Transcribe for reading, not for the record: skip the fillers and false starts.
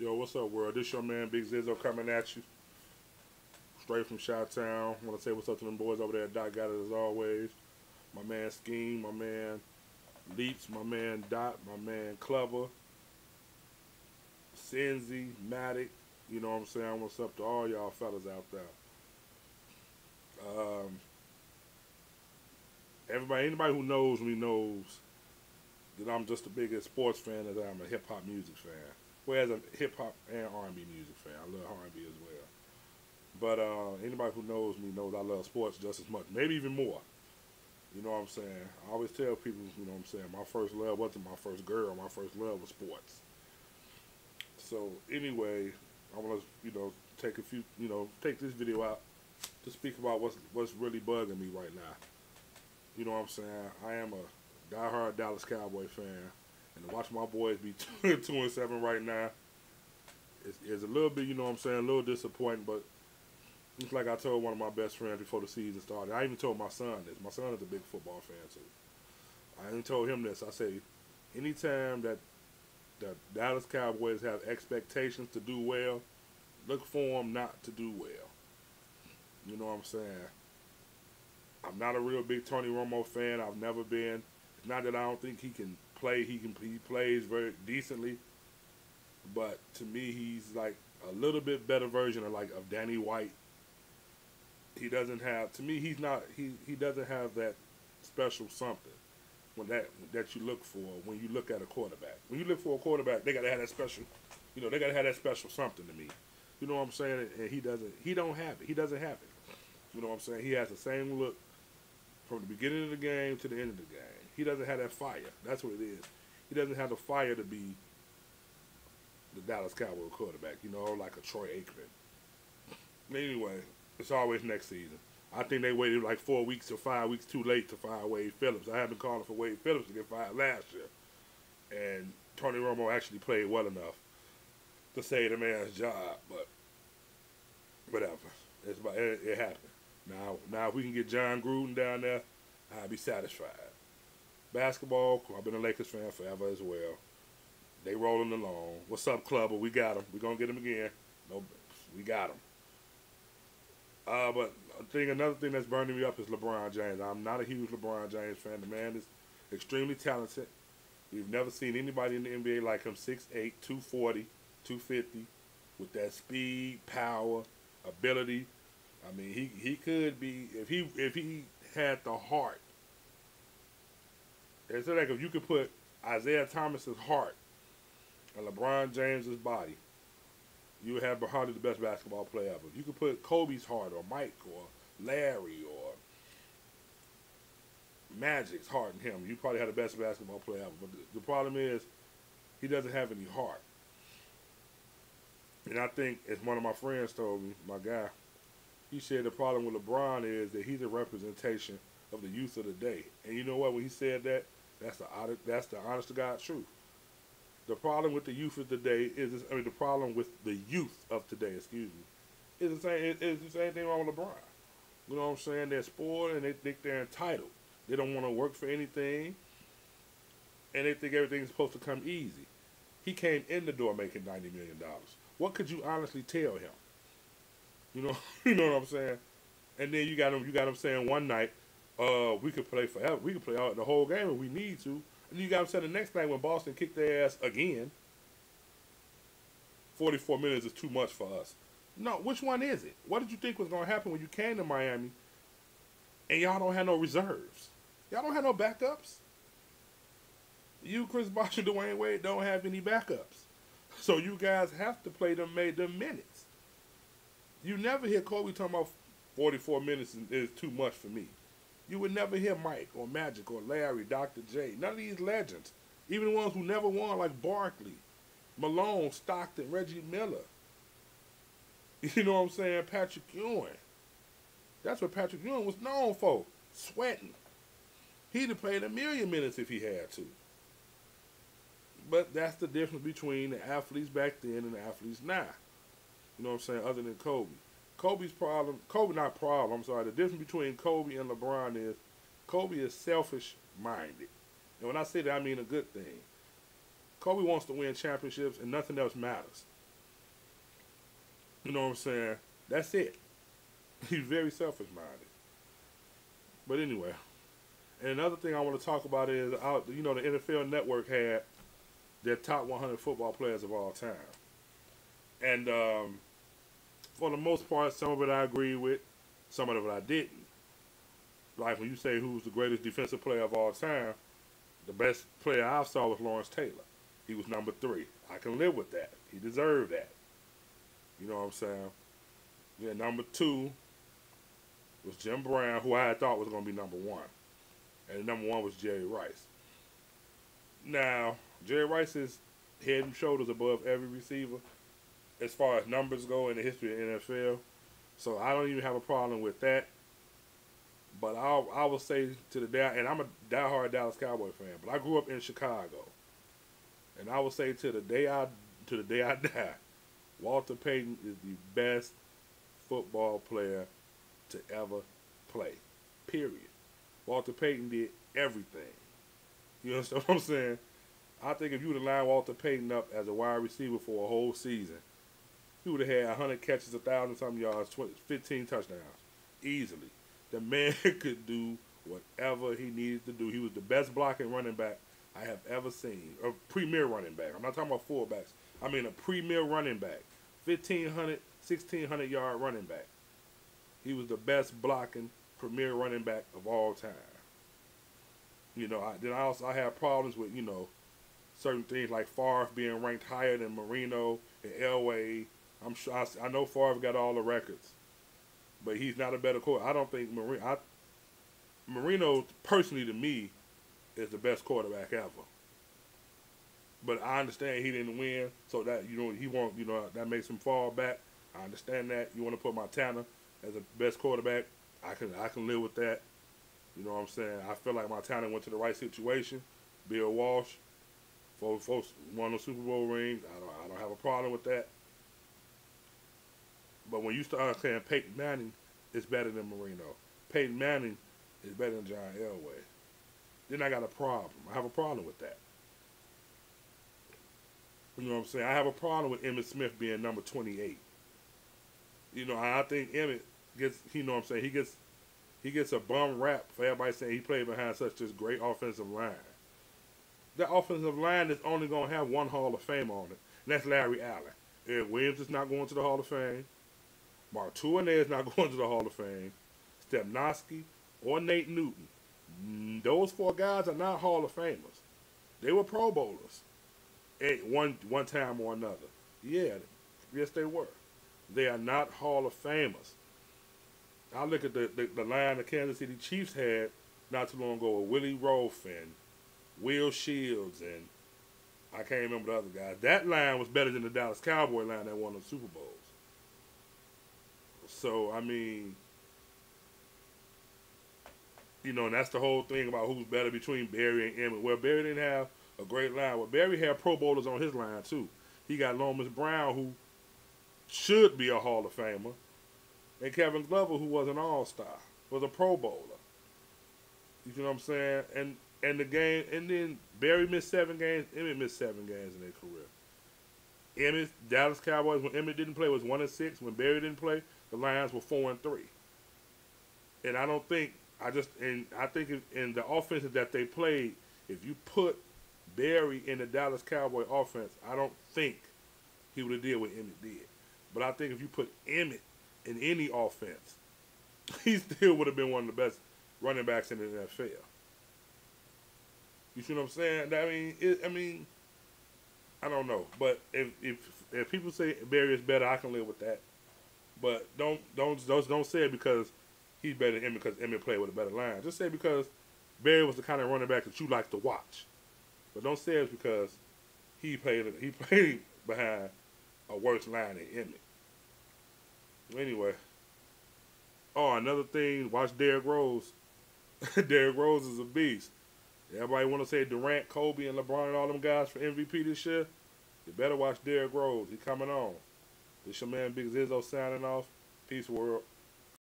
Yo, what's up, world? This your man, Big Zizzo, coming at you straight from Chi-Town. Want to say what's up to them boys over there at Dot Got It as always. My man Scheme, my man Leaps, my man Dot, my man Clever, Senzi, Matic. You know what I'm saying? What's up to all y'all fellas out there? Um, anybody who knows me knows that I'm just the biggest sports fan as I'm a hip hop music fan. Well, as a hip hop and R&B music fan, I love R&B as well. But anybody who knows me knows I love sports just as much, maybe even more. You know what I'm saying? I always tell people, you know what I'm saying, my first love wasn't my first girl. My first love was sports. So anyway, I want to, take this video out to speak about what's really bugging me right now. You know what I'm saying? I am a diehard Dallas Cowboy fan, and to watch my boys be 2-7 right now is a little bit, you know what I'm saying, a little disappointing. But it's like I told one of my best friends before the season started. I even told my son this. My son is a big football fan too. I even told him this. I say, anytime that the Dallas Cowboys have expectations to do well, look for them not to do well. You know what I'm saying? I'm not a real big Tony Romo fan. I've never been. It's not that I don't think he can play. He plays very decently. But to me, he's like a little bit better version of Danny White. He doesn't have, to me, he doesn't have that special something that you look for when you look at a quarterback. When you look for a quarterback, they gotta have that special, they gotta have that special something to me. You know what I'm saying? And he don't have it. He doesn't have it. You know what I'm saying? He has the same look from the beginning of the game to the end of the game. He doesn't have that fire. That's what it is. He doesn't have the fire to be the Dallas Cowboy quarterback, like a Troy Aikman. But anyway, it's always next season. I think they waited like 4 weeks or 5 weeks too late to fire Wade Phillips. I have been calling for Wade Phillips to get fired last year. And Tony Romo actually played well enough to save the man's job, but whatever. It happened. Now if we can get John Gruden down there, I'll be satisfied. Basketball, I've been a Lakers fan forever as well. They rolling along. What's up, Clubber? We got him. We're going to get him again. No, we got him. But another thing that's burning me up is LeBron James. I'm not a huge LeBron James fan. The man is extremely talented. We've never seen anybody in the NBA like him, 6'8", 240, 250, with that speed, power, ability. I mean, he could be, if he had the heart. It's like if you could put Isaiah Thomas's heart and LeBron James's body, you would have hardly the best basketball player ever. You could put Kobe's heart or Mike or Larry or Magic's heart in him, you probably have the best basketball player ever. But the problem is he doesn't have any heart. And I think, as one of my friends told me, my guy, he said the problem with LeBron is that he's a representation of the youth of the day. And you know what? When he said that, that's the honest to God truth. The problem with the youth of today the problem with the youth of today, is the same. It's the same thing wrong with LeBron. You know what I'm saying? They're spoiled and they think they're entitled. They don't want to work for anything, and they think everything's supposed to come easy. He came in the door making $90 million. What could you honestly tell him? You know, you know what I'm saying? And then you got him saying one night, we could play forever. We could play out the whole game if we need to. And you got him saying the next night when Boston kicked their ass again, 44 minutes is too much for us. No, which one is it? What did you think was going to happen when you came to Miami and y'all don't have no reserves? Y'all don't have no backups? You, Chris Bosh, and Dwayne Wade don't have any backups. So you guys have to play them minutes. You never hear Kobe talking about 44 minutes is too much for me. You would never hear Mike or Magic or Larry, Dr. J. None of these legends. Even the ones who never won, like Barkley, Malone, Stockton, Reggie Miller. You know what I'm saying? Patrick Ewing. That's what Patrick Ewing was known for. Sweating. He'd have played 1,000,000 minutes if he had to. But that's the difference between the athletes back then and the athletes now. You know what I'm saying? Other than Kobe. The difference between Kobe and LeBron is Kobe is selfish-minded. And when I say that, I mean a good thing. Kobe wants to win championships and nothing else matters. You know what I'm saying? That's it. He's very selfish minded. But anyway, and another thing I want to talk about is, the NFL Network had their top 100 football players of all time, and for the most part, some of it I agree with, some of it I didn't. Like when you say who's the greatest defensive player of all time, the best player I saw was Lawrence Taylor. He was number 3. I can live with that. He deserved that. You know what I'm saying? Then number 2 was Jim Brown, who I thought was going to be number 1. And number 1 was Jerry Rice. Now, Jerry Rice is head and shoulders above every receiver as far as numbers go in the history of the NFL. So I don't even have a problem with that. But I will say to the day, and I'm a diehard Dallas Cowboy fan, but I grew up in Chicago, and I will say to the day I die, Walter Payton is the best football player to ever play. Period. Walter Payton did everything. You understand what I'm saying? I think if you would have lined Walter Payton up as a wide receiver for a whole season, he would have had 100 catches, 1,000-something yards, 15 touchdowns, easily. The man could do whatever he needed to do. He was the best blocking running back I have ever seen. A premier running back. I'm not talking about fullbacks. I mean a premier running back. 1,500, 1,600-yard running back. He was the best blocking premier running back of all time. I have problems with, certain things like Favre being ranked higher than Marino and Elway. I know Favre got all the records, but he's not a better quarterback. I don't think Marino, personally to me, is the best quarterback ever. But I understand he didn't win, so that he won't. That makes him fall back. I understand that. You want to put Montana as the best quarterback, I can live with that. You know what I'm saying? I feel like Montana went to the right situation. Bill Walsh, folks won the Super Bowl rings. I don't have a problem with that. But when you start saying Peyton Manning is better than Marino, Peyton Manning is better than John Elway, then I got a problem. I have a problem with that. You know what I'm saying? I have a problem with Emmitt Smith being number 28. I think Emmitt gets, he gets a bum rap for everybody saying he played behind such a great offensive line. That offensive line is only going to have one Hall of Fame on it, and that's Larry Allen. Ed Williams is not going to the Hall of Fame. Mark Tournay is not going to the Hall of Fame. Stepnoski or Nate Newton. Those 4 guys are not Hall of Famers. They were Pro Bowlers at one time or another. Yes, they were. They are not Hall of Famers. I look at the line the Kansas City Chiefs had not too long ago with Willie Rofe and Will Shields, and I can't remember the other guys. That line was better than the Dallas Cowboy line that won the Super Bowls. So, and that's the whole thing about who's better between Barry and Emmett. Well, Barry didn't have a great line. Well, Barry had Pro Bowlers on his line, too. He got Lomas Brown, who should be a Hall of Famer, and Kevin Glover, who was an All-Star, was a Pro Bowler. You know what I'm saying? And the game, and then Barry missed 7 games. Emmett missed 7 games in their career. Dallas Cowboys, when Emmett didn't play, was 1-6. When Barry didn't play, the Lions were 4-3. And I think in the offenses that they played, if you put Barry in the Dallas Cowboy offense, I don't think he would have did what Emmett did. But I think if you put Emmett in any offense, he still would have been one of the best running backs in the NFL. You see what I'm saying? I don't know. But if people say Barry is better, I can live with that. But don't say it because he's better than Emmett because Emmett played with a better line. Just say it because Barry was the kind of running back that you like to watch. But don't say it because he played behind a worse line than Emmett. Anyway. Oh, another thing, watch Derrick Rose. Derrick Rose is a beast. Everybody want to say Durant, Kobe, and LeBron and all them guys for MVP this year. You better watch Derrick Rose. He coming on. This your man Big Zizzo signing off. Peace, world.